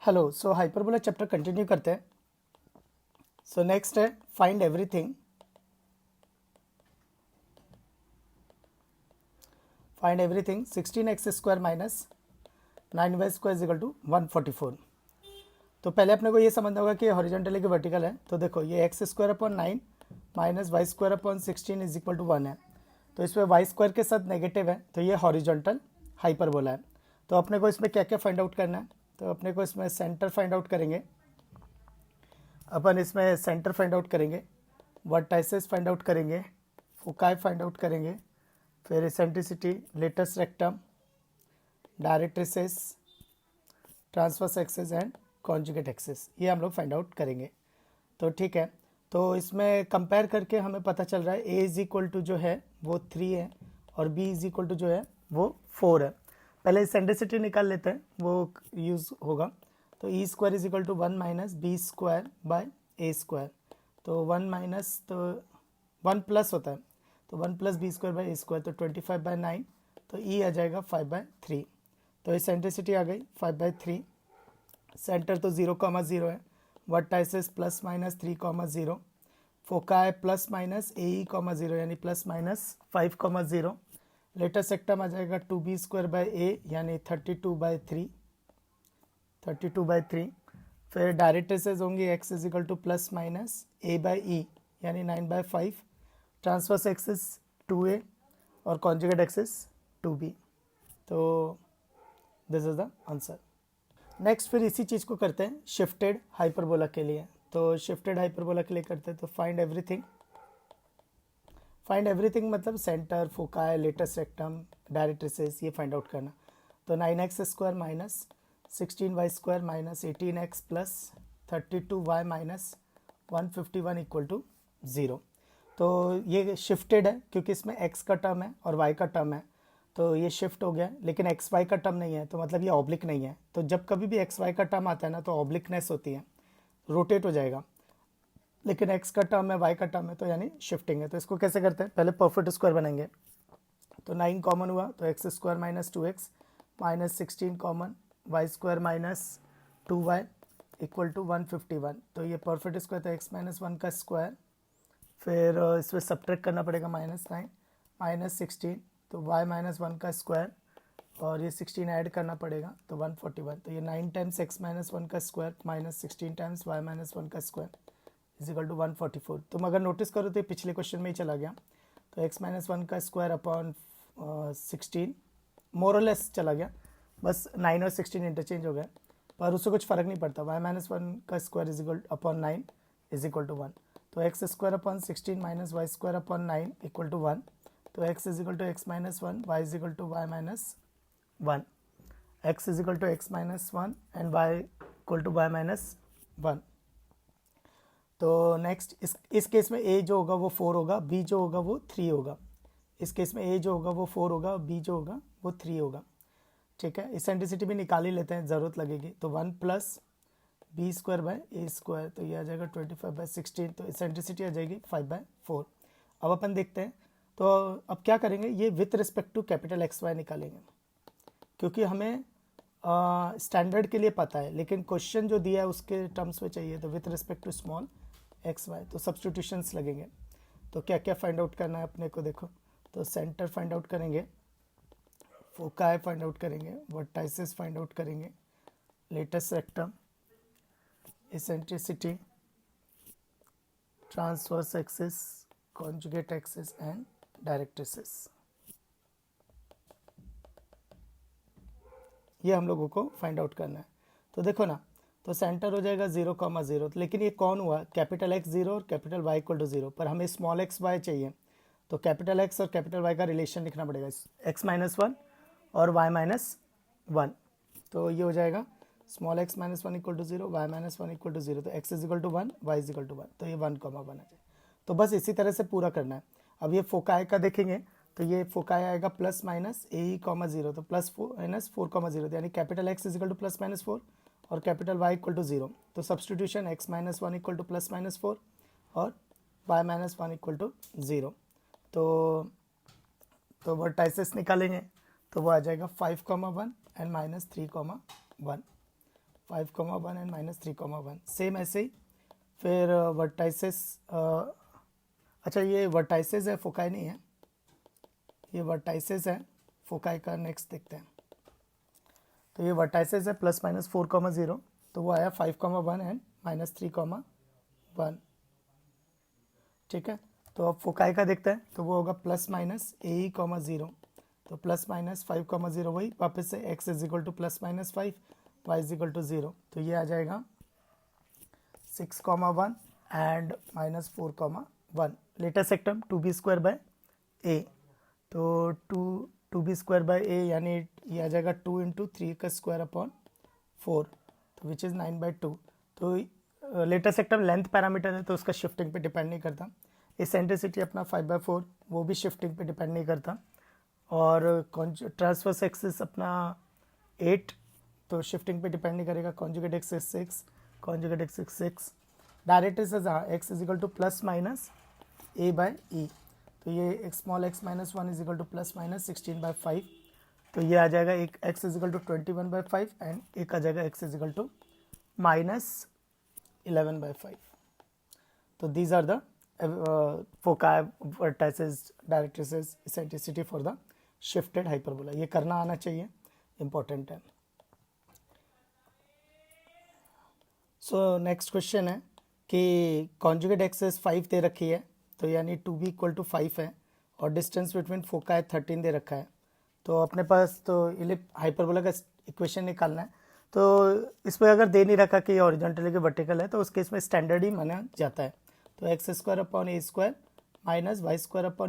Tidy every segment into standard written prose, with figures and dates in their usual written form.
Hello, so hyperbola chapter continue करते हैं। So next है find everything. Find everything 16x² minus 9y² is equal to 144। तो पहले अपने को ये समझना होगा कि हॉरिजॉन्टल है कि वर्टिकल है। तो देखो ये x² upon 9 minus y² upon 16 is equal to 1 है। तो इसमें y² के साथ नेगेटिव है, तो ये हॉरिजॉन्टल हाइपरबोला है। तो अपने को इसमें क्या क्या फाइंड आउट करना है, तो अपने को इसमें सेंटर फाइंड आउट करेंगे। अपन इसमें सेंटर फाइंड आउट करेंगे, वर्टाइसेस फाइंड आउट करेंगे, फोकाई फाइंड आउट करेंगे, फिर eccentricity, latus rectum, directrices, transverse axes and conjugate axes, ये हम लोग फाइंड आउट करेंगे। तो ठीक है, तो इसमें कंपेयर करके हमें पता चल रहा है ए इज इक्वल टू जो है वो 3 है और बी इज इक्वल टू जो है वो 4 है। पहले एसेंट्रिसिटी निकाल लेते हैं, वो यूज़ होगा। तो E square is equal to 1 minus B square by A square. तो 1 माइनस तो 1 प्लस होता है, तो 1 plus B square by A square, तो 25/9। तो ई आ जाएगा 5/3। तो एसेंट्रिसिटी आ गई 5/3। सेंटर तो 0,0 है, vertices plus minus 3,0, foci plus minus A E 0 यानी प्लस माइनस 5,0। लेटेस्ट सेक्टम आ जाएगा 2b² बाई ए यानी 32/3। फिर डायरेक्ट्रिसेस होंगी x is equal to plus minus a by E यानी 9/5। ट्रांसवर्स एक्सिस 2a और कॉन्जुगेट एक्सिस 2b। तो this is the answer. Next फिर इसी चीज़ को करते हैं शिफ्टेड हाइपरबोला के लिए। तो शिफ्टेड हाइपरबोला के लिए करते हैं, तो फाइंड एवरीथिंग। फाइंड एवरीथिंग मतलब centre, foci, latus rectum, directrices, ये फाइंड आउट करना। तो 9x² minus 16y² minus 18x plus 32y minus 151 equal to 0। तो ये शिफ्टेड है क्योंकि इसमें x का टर्म है और y का टर्म है, तो ये शिफ्ट हो गया। लेकिन एक्स वाई का टर्म नहीं है, तो मतलब ये ऑब्लिक नहीं है। तो जब कभी भी एक्स वाई का टर्म आता है ना, तो ऑब्लिकनेस होती है, रोटेट हो जाएगा। लेकिन एक्स का टर्म है, वाई का टर्म है, तो यानी शिफ्टिंग है। तो इसको कैसे करते हैं, पहले परफेक्ट स्क्वायर बनाएंगे। तो 9 कॉमन हुआ, तो x² minus 2x minus 16 common, y² minus 2y equal to 151। तो ये परफेक्ट स्क्वायर, तो x माइनस 1 का स्क्वायर, फिर इसमें सब्ट्रैक्ट करना पड़ेगा -9 माइनस 16, तो y माइनस 1 का स्क्वायर और ये 16 ऐड करना पड़ेगा, तो 141। तो ये 9 टाइम्स x माइनस 1 का square minus 16 times y minus 1 का स्क्वायर इज इक्वल टू 144। तुम अगर नोटिस करो तो ये पिछले क्वेश्चन में ही चला गया। तो x माइनस 1 का स्क्वायर अपॉन 16 मोरलेस चला गया, बस 9 और 16 इंटरचेंज हो गए, पर उससे कुछ फ़र्क नहीं पड़ता। y माइनस 1 का square is equal upon 9 is equal to 1। तो x² अपॉन 16 माइनस y² अपॉन 9 इक्वल टू 1। तो x is equal to x minus 1, y is equal to y minus 1, x is equal to x minus 1 and y equal to y minus 1। तो next इस case में a जो होगा वो 4 होगा, b जो होगा वो 3 होगा। इस केस में a जो होगा वो 4 होगा, b जो होगा वो 3 होगा। ठीक है, इसेंट्रिसिटी भी निकाल ही लेते हैं, ज़रूरत लगेगी। तो 1 plus b² by A square, तो ये आ जाएगा 25/16। तो इसेंट्रिसिटी आ जाएगी 5/4। अब अपन देखते हैं, तो अब क्या करेंगे, ये with respect to capital X Y निकालेंगे, क्योंकि हमें स्टैंडर्ड के लिए पता है, लेकिन क्वेश्चन जो दिया है उसके टर्म्स में चाहिए। तो with respect to small X Y, तो सब्सटीट्यूशंस लगेंगे। तो क्या क्या फाइंड आउट करना है अपने को, देखो। तो सेंटर फाइंड आउट करेंगे, फोकाई फाइंड आउट करेंगे, वर्टाइसेस फाइंड आउट करेंगे, latus rectum, eccentricity, transverse axis, conjugate axis and directrices, ये हम लोगों को फाइंड आउट करना है। तो देखो ना, तो सेंटर हो जाएगा 0,0, लेकिन ये कौन हुआ, कैपिटल एक्स 0 और कैपिटल वाई इक्वल टू 0, पर हमें स्मॉल एक्स वाई चाहिए। तो कैपिटल एक्स और कैपिटल वाई का रिलेशन लिखना पड़ेगा, x माइनस 1 और y माइनस 1। तो ये हो जाएगा small x minus 1 equal to 0, y minus 1 equal to 0। तो x is equal to 1, y is equal to 1, तो ये 1,1 आ जाए। तो बस इसी तरह से पूरा करना है। अब ये फोकाई का देखेंगे, तो ये फोकाई आएगा प्लस माइनस ए ई 0, तो प्लस 4 माइनस 4,0, यानी capital x is equal to plus minus 4 और कैपिटल वाई इक्वल टू 0। तो substitution x minus 1 equal to plus minus 4 और y माइनस 1 इक्वल टू 0। तो वर्टाइसेस निकालेंगे, तो वो आ जाएगा 5,1 एंड -3,1। 5,1 एंड -3,1 सेम ऐसे ही। फिर वर्टाइसेस, अच्छा ये वर्टाइसेस है, फोकाई नहीं है, ये वर्टाइसेस है, फोकाई का नेक्स्ट देखते हैं। तो ये वर्टाइसेस है +-4,0, तो वो आया 5,1 एंड -3,1, ठीक है। तो अब फोकाई का देखते हैं, तो वो होगा +-AE,0, तो +-5,0 वही वापस से x +-5, y 0, तो ये आ जाएगा 6,1 एंड -4,1। लेटेस्ट सेक्टम 2b²/a, तो 2b²/a यानी ये आ जाएगा 2 × 3/4, तो विच इज़ 9/2। तो लेटेस्ट सेक्टम लेंथ पैरामीटर है, तो उसका शिफ्टिंग पे डिपेंड नहीं करता। एसेंट्रिसिटी अपना 5/4, वो भी शिफ्टिंग पे डिपेंड नहीं करता। और ट्रांसवर्स एक्सिस अपना 8, तो शिफ्टिंग पे डिपेंड नहीं करेगा। Conjugate axis 6, conjugate axis 6। Direct axis x =+-a/e, तो ये स्मॉल x - 1 +-16/5, तो ये आ जाएगा एक x =21/5 एंड एक आ जाएगा x -11/5। तो these are the foci, vertices, directrices, eccentricity for the shifted hyperbola. ये करना आना चाहिए, इंपॉर्टेंट है। सो नेक्स्ट क्वेश्चन है कि कॉन्जुगेट एक्सिस 5 दे रखी है, तो यानी 2b = 5 है, और डिस्टेंस बिटवीन फोकाई 13 दे रखा है। तो अपने पास तो हाइपरबोला का इक्वेशन निकालना है। तो इसमें अगर दे नहीं रखा कि हॉरिजॉन्टल है कि वर्टिकल है, तो उस केस में स्टैंडर्ड ही माना जाता है। तो x² / a² - y² /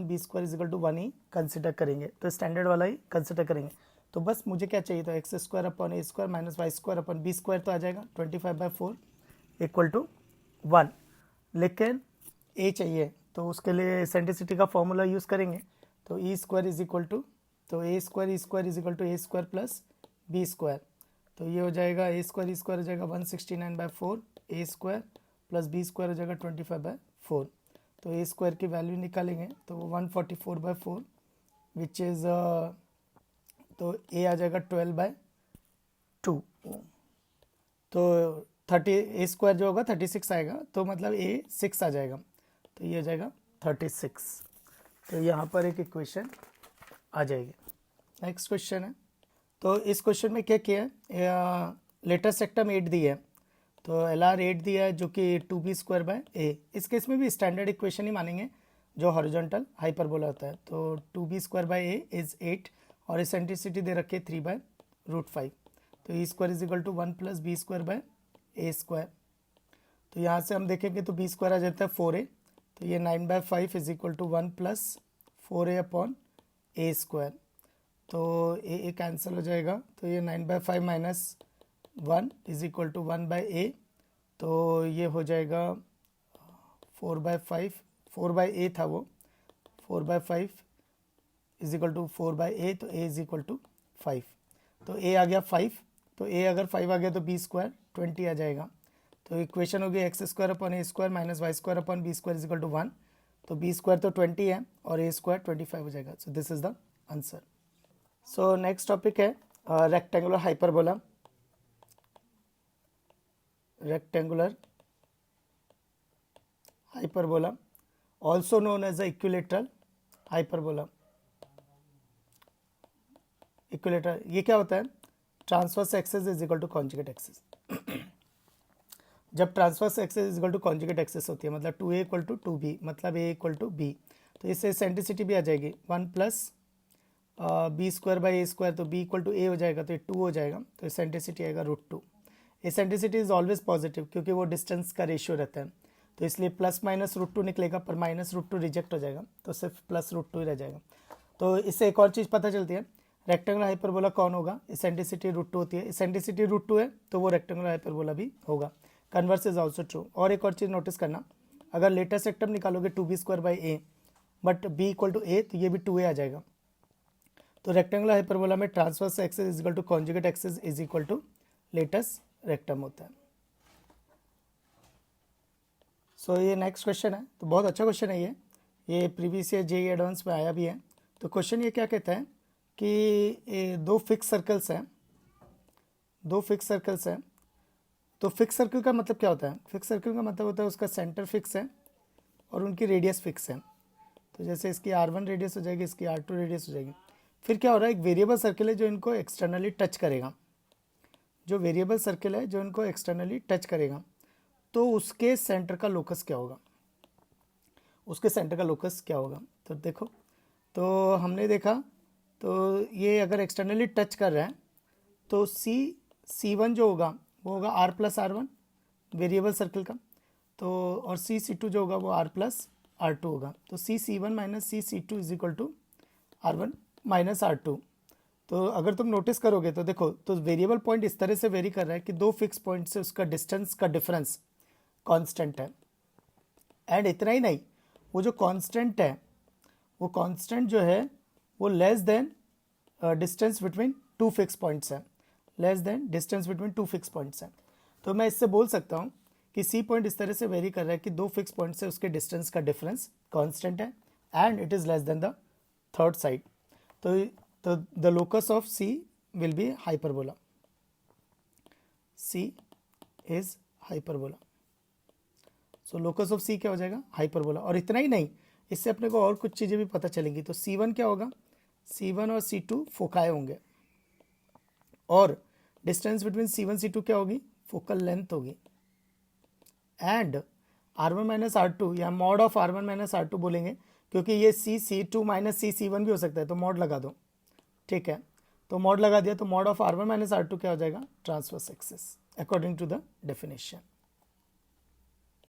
b² = 1 ही कंसिडर करेंगे, तो स्टैंडर्ड वाला ही कंसिडर करेंगे। तो बस मुझे क्या चाहिए, तो x² / a² - y² / b² तो आ जाएगा 25/4 = 1, लेकिन a चाहिए, तो उसके लिए एसेंट्रिसिटी का फॉर्मूला यूज़ करेंगे। तो e² = तो a² = a² + b², तो ये हो जाएगा a² हो जाएगा 169/4, a² + b² हो जाएगा 25/4। तो a² की वैल्यू निकालेंगे तो 144/4 विच इज़, तो a आ जाएगा 12/2, तो 30 a² जो होगा 36 आएगा, तो मतलब a 6 आ जाएगा, तो ये आ जाएगा 36। तो यहाँ पर एक इक्वेशन आ जाएगी। नेक्स्ट क्वेश्चन है, तो इस क्वेश्चन में क्या किया है, लेटेस्ट सेक्टम 8 दी है, तो LR 8 दिया है जो कि 2b²/a। इस केस में भी स्टैंडर्ड इक्वेशन ही मानेंगे जो हॉरिजॉन्टल हाइपरबोला होता है। तो 2b²/a इज़ 8, और एसेंट्रिसिटी दे रखे 3/√5, तो e² = 1 + b²/a²। तो यहाँ से हम देखेंगे तो b² आ जाता है 4a, तो ये 9/5 = 1 + 4a/a², तो a कैंसिल हो जाएगा, तो ये 9/5 - 1 = 1/a, तो ये हो जाएगा 4/5, 4/a था वो, 4/5 = 4/a, तो a = 5, तो a आ गया 5, तो a अगर 5 आ गया तो b² 20 आ जाएगा। तो इक्वेशन हो गई x² / a² - y² / b² = 1, तो b² तो 20 है और a² 25 हो जाएगा। So this is the answer. So next topic है rectangular hyperbola. Rectangular hyperbola also known as equilateral hyperbola. Equilateral ये क्या होता है, transverse axis is equal to conjugate axis. जब transverse axis is equal to conjugate axis होती है, मतलब 2a = 2b, मतलब a = b, तो इससे एसेंट्रिसिटी भी आ जाएगी 1 + b²/a², तो b = a हो जाएगा, तो ये 2 हो जाएगा, तो एसेंट्रिसिटी आएगा √2। एसेंट्रिसिटी इज ऑलवेज पॉजिटिव क्योंकि वो डिस्टेंस का रेशियो रहता है, तो इसलिए +-√2 निकलेगा, पर -√2 रिजेक्ट हो जाएगा, तो सिर्फ +√2 ही रह जाएगा। तो इससे एक और चीज़ पता चलती है, रेक्टेंगुलर हाइपरबोला कौन होगा, एसेंट्रिसिटी √2 होती है, एसेंट्रिसिटी √2 है तो वो रेक्टेंगुलर हाइपरबोला भी होगा। Converse is also true. और एक और चीज़ नोटिस करना, अगर लेटेस्ट सेक्टम निकालोगे 2b²/a बट b = a, तो ये भी 2a आ जाएगा। तो रेक्टेंगुलर हाइपरबोला में transverse axis is equal to conjugate axis is equal to latus rectum होता है। सो ये नेक्स्ट क्वेश्चन है, तो बहुत अच्छा क्वेश्चन है ये प्रीवियस ईयर जेईई एडवांस में आया भी है। तो क्वेश्चन ये क्या कहता है कि दो फिक्स सर्कल्स हैं, तो फिक्स सर्कल का मतलब क्या होता है? फिक्स सर्कल का मतलब होता है उसका सेंटर फिक्स है और उनकी रेडियस फिक्स है। तो जैसे इसकी R1 रेडियस हो जाएगी, इसकी R2 रेडियस हो जाएगी। फिर क्या हो रहा है, एक वेरिएबल सर्कल है जो इनको एक्सटर्नली टच करेगा, जो वेरिएबल सर्कल है जो इनको एक्सटर्नली टच करेगा, तो उसके सेंटर का लोकस क्या होगा, उसके सेंटर का लोकस क्या होगा? तो देखो, तो हमने देखा, तो ये अगर एक्सटर्नली टच कर रहा है तो C1 जो होगा वो होगा R+R1 वेरिएबल सर्कल का, तो और C2 जो होगा वो R+R2 होगा। तो C1 minus C2 is equal to R1 minus R2। तो अगर तुम नोटिस करोगे तो देखो, तो वेरिएबल पॉइंट इस तरह से वेरी कर रहा है कि दो फिक्स पॉइंट से उसका डिस्टेंस का डिफरेंस कांस्टेंट है। एंड इतना ही नहीं, वो जो कांस्टेंट है, वो कांस्टेंट जो है वो less than distance between two fix points है, less than distance between two fix points है। तो मैं इससे बोल सकता हूँ कि सी पॉइंट इस तरह से वेरी कर रहा है कि दो फिक्स पॉइंट से उसके डिस्टेंस का डिफरेंस कांस्टेंट है and it is less than the third side. तो the locus of C will be hyperbola, C is hyperbola. So locus of C क्या हो जाएगा? हाइपरबोला। और इतना ही नहीं, इससे अपने को और कुछ चीज़ें भी पता चलेंगी। तो C1 क्या होगा? C1 और C2 फोकाई होंगे, और डिस्टेंस बिटवीन C1 C2 क्या होगी? फोकल लेंथ होगी। एंड R1 माइनस R2 या mod of R1 minus R2 बोलेंगे, क्योंकि ये C2 माइनस C1 भी हो सकता है, तो मॉड लगा दो, ठीक है। तो मॉड लगा दिया, तो mod of R1 minus R2 क्या हो जाएगा? Transverse axis, according to the definition.